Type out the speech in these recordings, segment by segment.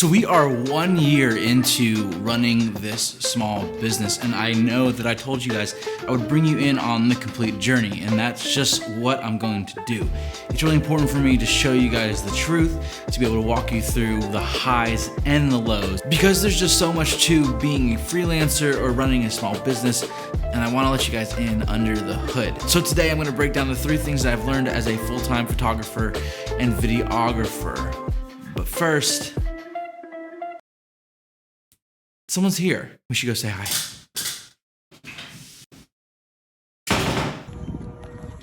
So we are 1 year into running this small business, and I know that I told you guys I would bring you in on the complete journey, and that's just what I'm going to do. It's really important for me to show you guys the truth, to be able to walk you through the highs and the lows, because there's just so much to being a freelancer or running a small business, and I want to let you guys in under the hood. So today I'm going to break down the 3 things that I've learned as a full-time photographer and videographer. But first, someone's here. We should go say hi.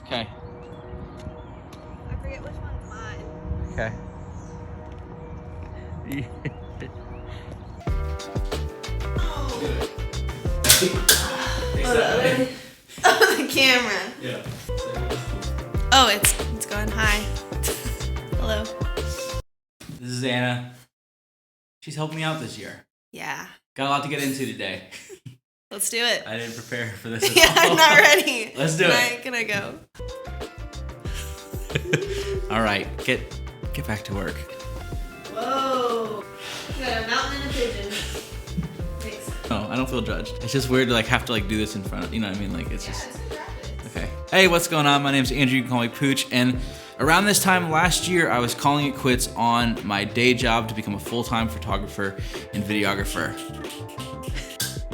Okay. I forget which one's mine. Okay. Oh, the camera. Yeah. Oh, it's going. Hi. Hello. This is Anna. She's helped me out this year. Yeah. Got a lot to get into today. Let's do it. I didn't prepare for this at Yeah, all. I'm not ready. Let's do it. Can I go? All right, get back to work. Whoa. You got a mountain and a pigeon. Thanks. No, I don't feel judged. It's just weird to have to do this in front of, you know what I mean? It's just, It's graphics. okay. Hey, what's going on? My name's Andrew, you can call me Pooch, and around this time last year, I was calling it quits on my day job to become a full-time photographer and videographer.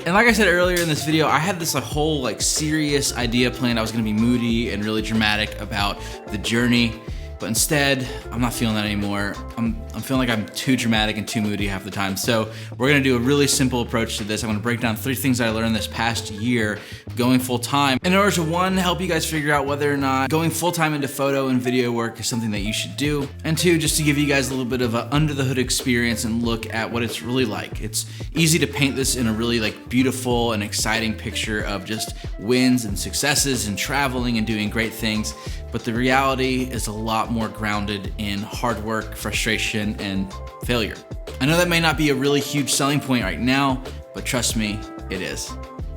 And like I said earlier in this video, I had this whole serious idea planned. I was gonna be moody and really dramatic about the journey, but instead, I'm not feeling that anymore. I'm feeling like I'm too dramatic and too moody half the time. So we're gonna do a really simple approach to this. I'm gonna break down 3 things that I learned this past year going full time in order to, 1, help you guys figure out whether or not going full time into photo and video work is something that you should do, and 2, just to give you guys a little bit of an under the hood experience and look at what it's really like. It's easy to paint this in a really beautiful and exciting picture of just wins and successes and traveling and doing great things, but the reality is a lot more grounded in hard work, frustration, and failure. I know that may not be a really huge selling point right now, but trust me, it is.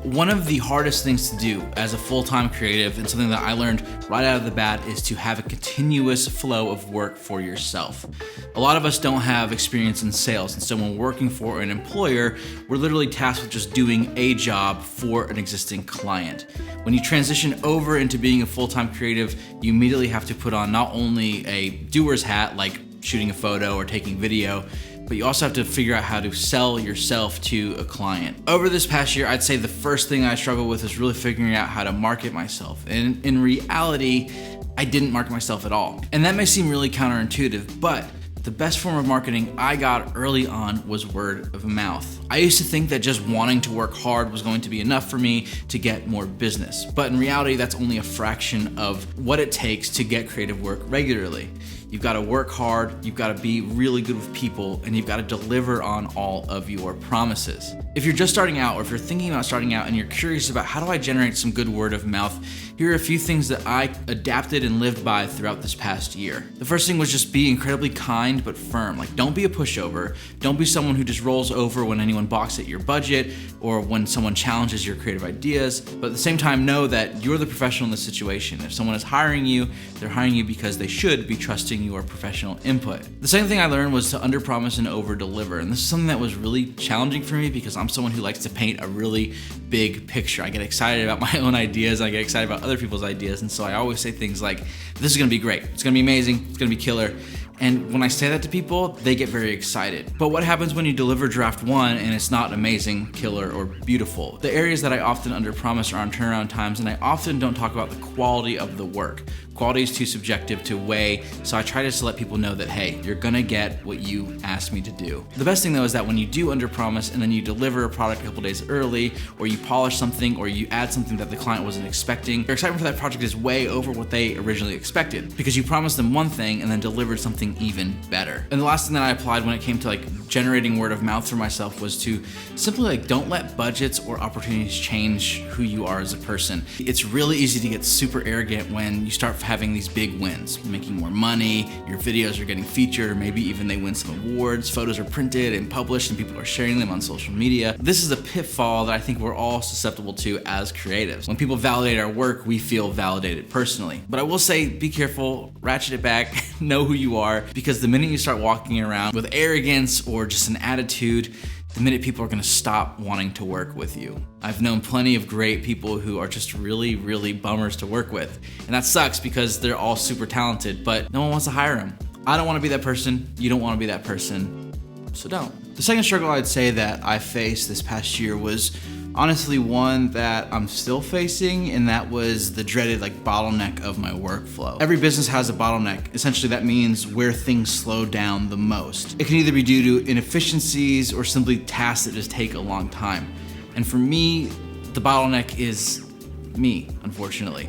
One of the hardest things to do as a full-time creative, and something that I learned right out of the bat, is to have a continuous flow of work for yourself. A lot of us don't have experience in sales, and so when working for an employer, we're literally tasked with just doing a job for an existing client. When you transition over into being a full-time creative, you immediately have to put on not only a doer's hat, like shooting a photo or taking video, but you also have to figure out how to sell yourself to a client. Over this past year, I'd say the first thing I struggled with is really figuring out how to market myself. And in reality, I didn't market myself at all. And that may seem really counterintuitive, but the best form of marketing I got early on was word of mouth. I used to think that just wanting to work hard was going to be enough for me to get more business. But in reality, that's only a fraction of what it takes to get creative work regularly. You've got to work hard, you've got to be really good with people, and you've got to deliver on all of your promises. If you're just starting out, or if you're thinking about starting out and you're curious about how do I generate some good word of mouth, here are a few things that I adapted and lived by throughout this past year. The first thing was just be incredibly kind but firm. Don't be a pushover. Don't be someone who just rolls over when anyone balks at your budget or when someone challenges your creative ideas. But at the same time, know that you're the professional in this situation. If someone is hiring you, they're hiring you because they should be trusting your professional input. The second thing I learned was to underpromise and overdeliver. And this is something that was really challenging for me because I'm someone who likes to paint a really big picture. I get excited about my own ideas. I get excited about other people's ideas. And so I always say things like, this is gonna be great. It's gonna be amazing. It's gonna be killer. And when I say that to people, they get very excited. But what happens when you deliver draft 1 and it's not amazing, killer, or beautiful? The areas that I often underpromise are on turnaround times, and I often don't talk about the quality of the work. Quality is too subjective to weigh, so I try just to let people know that, hey, you're gonna get what you asked me to do. The best thing though is that when you do underpromise and then you deliver a product a couple days early, or you polish something, or you add something that the client wasn't expecting, your excitement for that project is way over what they originally expected, because you promised them one thing and then delivered something even better. And the last thing that I applied when it came to generating word of mouth for myself was to simply don't let budgets or opportunities change who you are as a person. It's really easy to get super arrogant when you start having these big wins, making more money, your videos are getting featured, or maybe even they win some awards, photos are printed and published and people are sharing them on social media. This is a pitfall that I think we're all susceptible to as creatives. When people validate our work, we feel validated personally. But I will say, be careful, ratchet it back, know who you are, are, because the minute you start walking around with arrogance or just an attitude, the minute people are gonna stop wanting to work with you. I've known plenty of great people who are just really, really bummers to work with. And that sucks because they're all super talented, but no one wants to hire them. I don't wanna be that person, you don't wanna be that person, so don't. The second struggle I'd say that I faced this past year was honestly one that I'm still facing, and that was the dreaded bottleneck of my workflow. Every business has a bottleneck. Essentially that means where things slow down the most. It can either be due to inefficiencies or simply tasks that just take a long time. And for me, the bottleneck is me, unfortunately.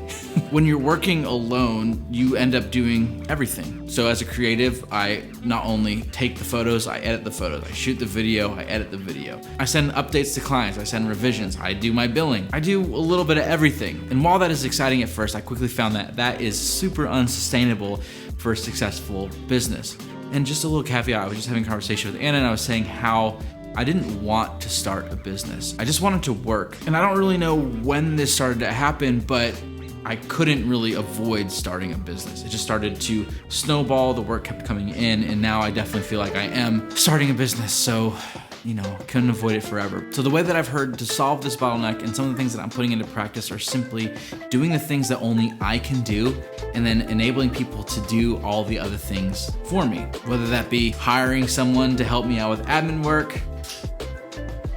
When you're working alone, you end up doing everything. So as a creative, I not only take the photos, I edit the photos, I shoot the video, I edit the video. I send updates to clients, I send revisions, I do my billing. I do a little bit of everything. And while that is exciting at first, I quickly found that that is super unsustainable for a successful business. And just a little caveat, I was just having a conversation with Anna and I was saying how I didn't want to start a business. I just wanted to work. And I don't really know when this started to happen, but I couldn't really avoid starting a business. It just started to snowball, the work kept coming in, and now I definitely feel like I am starting a business, so couldn't avoid it forever. So the way that I've heard to solve this bottleneck and some of the things that I'm putting into practice are simply doing the things that only I can do and then enabling people to do all the other things for me. Whether that be hiring someone to help me out with admin work,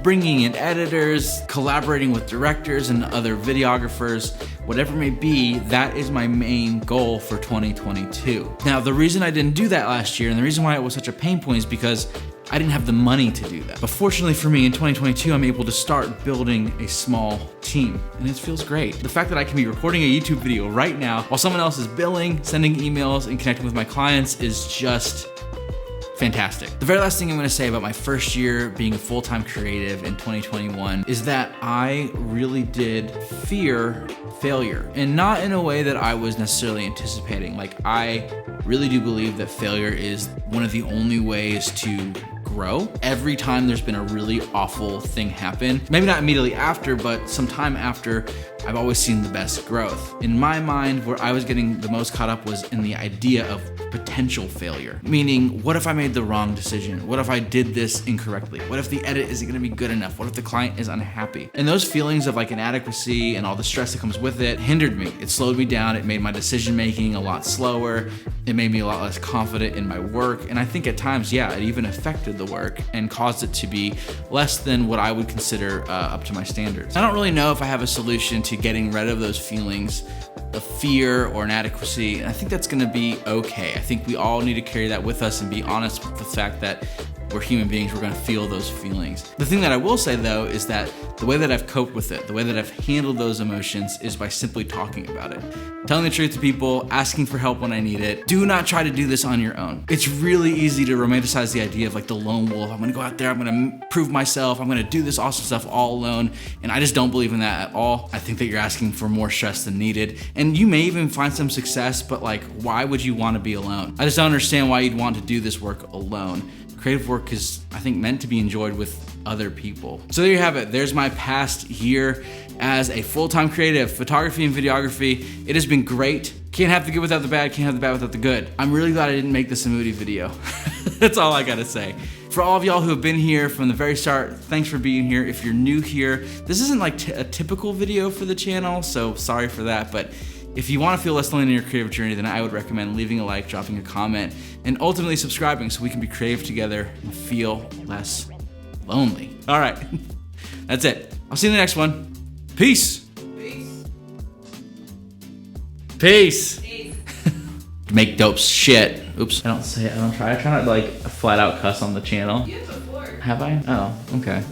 bringing in editors, collaborating with directors and other videographers, whatever it may be, that is my main goal for 2022. Now, the reason I didn't do that last year and the reason why it was such a pain point is because I didn't have the money to do that. But fortunately for me, in 2022, I'm able to start building a small team, and it feels great. The fact that I can be recording a YouTube video right now while someone else is billing, sending emails, and connecting with my clients is just fantastic. The very last thing I'm gonna say about my first year being a full-time creative in 2021 is that I really did fear failure, and not in a way that I was necessarily anticipating. I really do believe that failure is one of the only ways to grow. Every time there's been a really awful thing happen, maybe not immediately after, but sometime after, I've always seen the best growth. In my mind, where I was getting the most caught up was in the idea of potential failure. Meaning, what if I made the wrong decision? What if I did this incorrectly? What if the edit isn't gonna be good enough? What if the client is unhappy? And those feelings of inadequacy and all the stress that comes with it hindered me. It slowed me down. It made my decision making a lot slower. It made me a lot less confident in my work. And I think at times, yeah, it even affected the work and caused it to be less than what I would consider up to my standards. I don't really know if I have a solution to getting rid of those feelings of fear or inadequacy, and I think that's gonna be okay. I think we all need to carry that with us and be honest with the fact that we're human beings, we're gonna feel those feelings. The thing that I will say though is that the way that I've coped with it, the way that I've handled those emotions is by simply talking about it. Telling the truth to people, asking for help when I need it. Do not try to do this on your own. It's really easy to romanticize the idea of the lone wolf. I'm gonna go out there, I'm gonna prove myself, I'm gonna do this awesome stuff all alone, and I just don't believe in that at all. I think that you're asking for more stress than needed, and you may even find some success, but why would you wanna be alone? I just don't understand why you'd want to do this work alone. Creative work is, I think, meant to be enjoyed with other people. So there you have it. There's my past year as a full-time creative, photography and videography. It has been great. Can't have the good without the bad, can't have the bad without the good. I'm really glad I didn't make this a moody video. That's all I gotta say. For all of y'all who have been here from the very start, thanks for being here. If you're new here, this isn't a typical video for the channel, so sorry for that, but if you want to feel less lonely in your creative journey, then I would recommend leaving a like, dropping a comment, and ultimately subscribing so we can be creative together and feel less lonely. All right, that's it. I'll see you in the next one. Peace. Peace. Peace. Make dope shit. Oops. I don't try not to flat out cuss on the channel. You have before. Have I? Oh, okay.